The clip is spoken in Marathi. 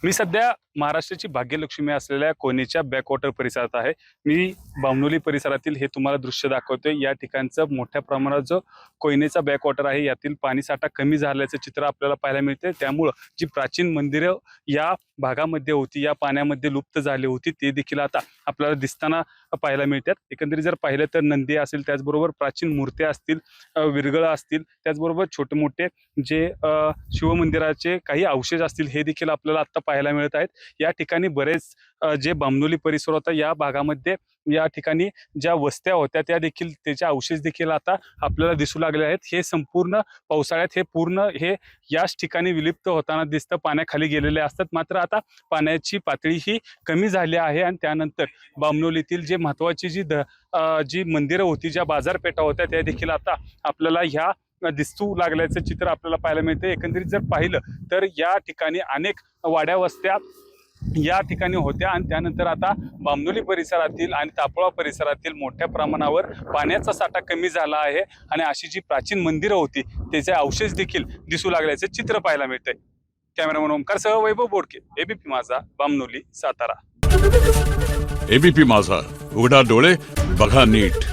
मी सध्या महाराष्ट्राची भाग्यलक्ष्मी असलेल्या कोयनेच्या बॅकवॉटर परिसरात आहे. मी बामणोली परिसरातील हे तुम्हाला दृश्य दाखवतोय. या ठिकाणचं मोठ्या प्रमाणात जो कोयनेचा बॅकवॉटर आहे यातील पाणीसाठा कमी झाल्याचं चित्र आपल्याला पाहायला मिळते. त्यामुळं जी प्राचीन मंदिरं या भागामध्ये होती, या पाण्यामध्ये लुप्त झाली होती, ते देखील आता आपल्याला दिसताना पाहायला मिळतात. एकंदरीत जर पाहिलं तर नंदी असेल, त्याचबरोबर प्राचीन मूर्त्या असतील, विरगळं असतील, त्याचबरोबर छोटे मोठे जे शिवमंदिराचे काही अवशेष असतील, हे देखील आपल्याला आता पाहायला मिळत आहेत. या ठिकाणी बरेच जे बामणोली परिसर होता या भागामध्ये या ठिकाणी ज्या वस्त्या होत्या त्या देखील त्याचे अवशेष देखील आता आपल्याला दिसू लागले आहेत. हे संपूर्ण पावसाळ्यात हे याच ठिकाणी विलुप्त होताना दिसतं, पाण्याखाली गेलेले असतात. मात्र आता पाण्याची पातळी ही कमी झाली आहे आणि त्यानंतर बामणोलीतील जे महत्त्वाची जी मंदिरं होती, ज्या बाजारपेठा होत्या, त्या देखील आता आपल्याला ह्या दिसू लागल्याचं चित्र आपल्याला पाहायला मिळते. एकंदरीत जर पाहिलं तर या ठिकाणी अनेक वाड्या वस्त्या या ठिकाणी होत्या आणि त्यानंतर आता बामणोली परिसरातील आणि तापोळा परिसरातील मोठ्या प्रमाणावर पाण्याचा साठा कमी झाला आहे आणि अशी जी प्राचीन मंदिरं होती त्याचे अवशेष देखील दिसू लागल्याचे चित्र पाहायला मिळते. कॅमेरामन ओमकार सह वैभव बोडके, एबीपी माझा, बामणोली, सातारा. एबीपी माझा, उघडा डोळे बघा नीट.